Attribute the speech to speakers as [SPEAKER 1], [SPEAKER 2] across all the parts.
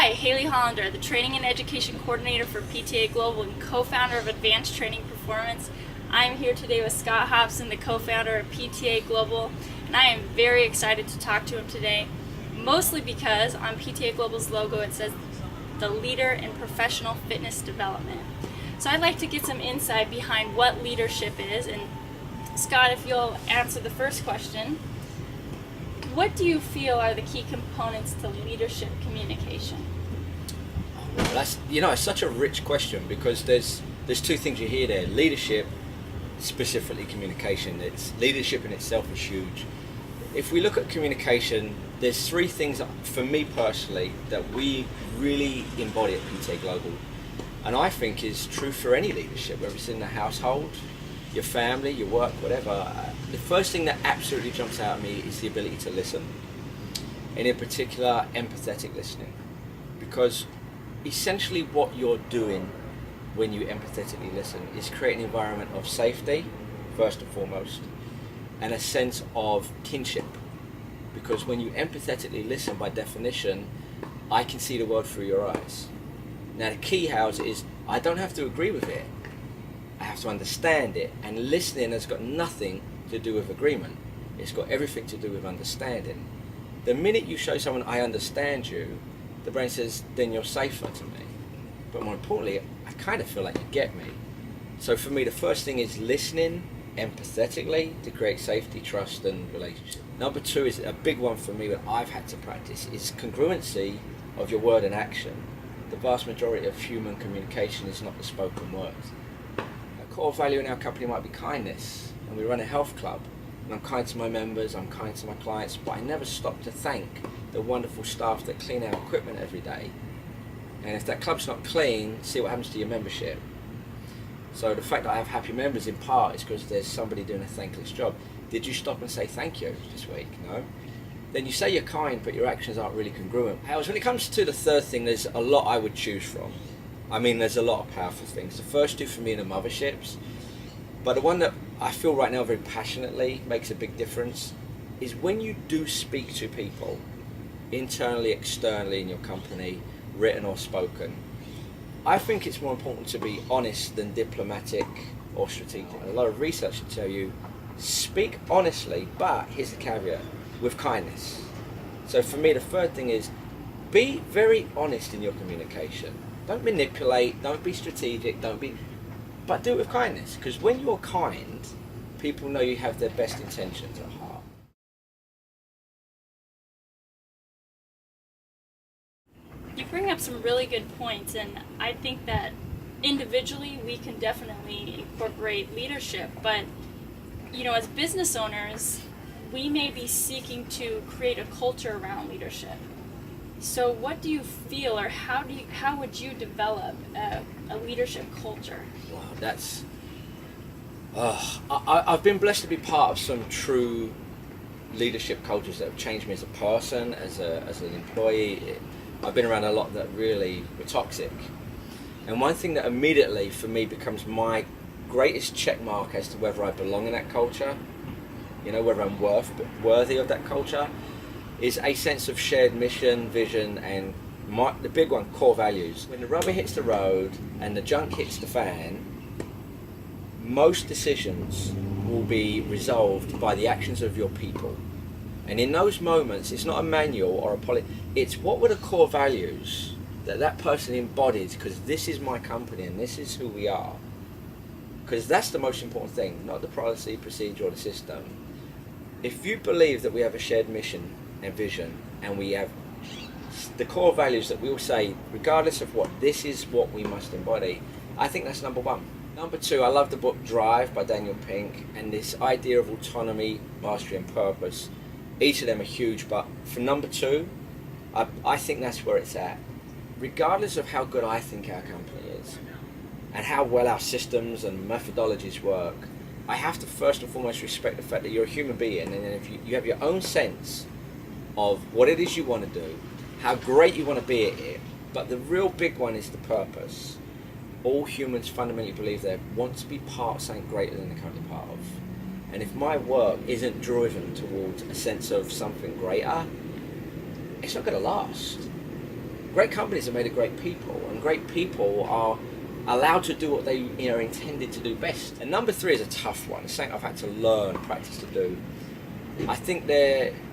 [SPEAKER 1] Hi, Hayley Hollander, the Training and Education Coordinator for PTA Global and co-founder of Advanced Training Performance. I'm here today with Scott Hobson, the co-founder of PTA Global, and I am very excited to talk to him today, mostly because on PTA Global's logo it says the leader in professional fitness development. So I'd like to get some insight behind what leadership is, and Scott, if you'll answer the first question, what do you feel are the key components to leadership communication?
[SPEAKER 2] That's it's such a rich question because there's two things you hear there. Leadership, specifically communication. It's leadership in itself is huge. If we look at communication, there's three things for me personally that we really embody at PTA Global, and I think is true for any leadership, whether it's in the household, your family, your work, whatever. The first thing that absolutely jumps out at me is the ability to listen, and in particular, empathetic listening. Because essentially what you're doing when you empathetically listen is create an environment of safety, first and foremost, and a sense of kinship. Because when you empathetically listen, by definition, I can see the world through your eyes. Now the key house is I don't have to agree with it. I have to understand it, and listening has got nothing to do with agreement. It's got everything to do with understanding. The minute you show someone I understand you, the brain says, then you're safer to me. But more importantly, I kind of feel like you get me. So for me, the first thing is listening empathetically to create safety, trust, and relationship. Number two is a big one for me that I've had to practice is congruency of your word and action. The vast majority of human communication is not the spoken words. Core value in our company might be kindness, and we run a health club, and I'm kind to my members, I'm kind to my clients, but I never stop to thank the wonderful staff that clean our equipment every day. And if that club's not clean, see what happens to your membership. So the fact that I have happy members in part is because there's somebody doing a thankless job. Did you stop and say thank you this week? No? Then you say you're kind, but your actions aren't really congruent. However, when it comes to the third thing, there's a lot I would choose from. I mean, there's a lot of powerful things. The first two for me are the motherships, but the one that I feel right now very passionately makes a big difference is when you do speak to people, internally, externally in your company, written or spoken. I think it's more important to be honest than diplomatic or strategic. A lot of research will tell you, speak honestly, but here's the caveat, with kindness. So for me, the third thing is, be very honest in your communication. Don't manipulate, don't be strategic, but do it with kindness. Because when you're kind, people know you have their best intentions at heart.
[SPEAKER 1] You bring up some really good points, and I think that individually we can definitely incorporate leadership, but as business owners, we may be seeking to create a culture around leadership. So what do you feel, or how would you develop a leadership culture?
[SPEAKER 2] Wow, I've been blessed to be part of some true leadership cultures that have changed me as a person, as an employee. I've been around a lot that really were toxic. And one thing that immediately for me becomes my greatest check mark as to whether I belong in that culture, whether I'm worthy of that culture, is a sense of shared mission, vision, and the big one, core values. When the rubber hits the road and the junk hits the fan, most decisions will be resolved by the actions of your people. And in those moments, it's not a manual or a policy, it's what were the core values that person embodied, because this is my company and this is who we are. Because that's the most important thing, not the policy, procedure, or the system. If you believe that we have a shared mission and vision, and we have the core values that we all say, regardless of what, this is what we must embody, I think that's number one. Number two, I love the book Drive by Daniel Pink, and this idea of autonomy, mastery, and purpose. Each of them are huge, but for number two, I think that's where it's at. Regardless of how good I think our company is, and how well our systems and methodologies work, I have to first and foremost respect the fact that you're a human being, and if you have your own sense of what it is you want to do, how great you want to be at it, but the real big one is the purpose. All humans fundamentally believe they want to be part of something greater than they're currently part of. And if my work isn't driven towards a sense of something greater, it's not going to last. great companies are made of great people, and great people are allowed to do what they are intended to do best. And number 3 is a tough one. It's something I've had to learn, practice to do. I think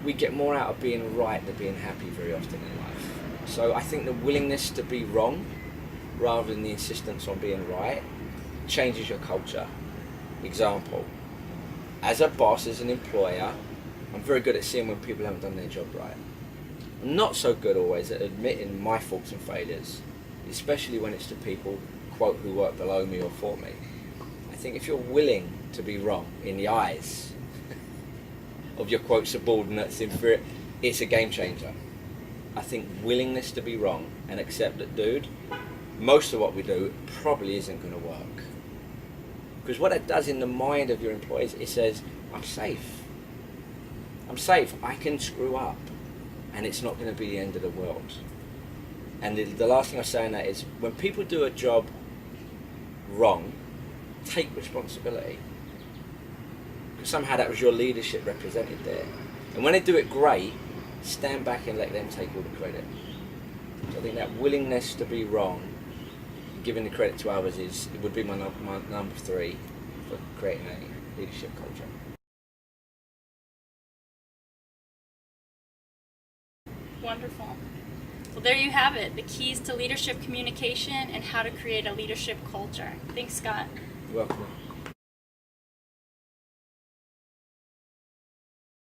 [SPEAKER 2] we get more out of being right than being happy very often in life. So I think the willingness to be wrong, rather than the insistence on being right, changes your culture. Example, as a boss, as an employer, I'm very good at seeing when people haven't done their job right. I'm not so good always at admitting my faults and failures, especially when it's to people, quote, who work below me or for me. I think if you're willing to be wrong in the eyes of your, quote, subordinates, it's a game changer. I think willingness to be wrong and accept that, dude, most of what we do probably isn't going to work. Because what it does in the mind of your employees, it says, I'm safe. I'm safe. I can screw up. And it's not going to be the end of the world. And the last thing I say in that is, when people do a job wrong, take responsibility. Because somehow that was your leadership represented there. And when they do it great, stand back and let them take all the credit. So I think that willingness to be wrong, giving the credit to others, would be my number 3 for creating a leadership culture.
[SPEAKER 1] Wonderful. Well, there you have it, the keys to leadership communication and how to create a leadership culture. Thanks, Scott.
[SPEAKER 2] You're welcome.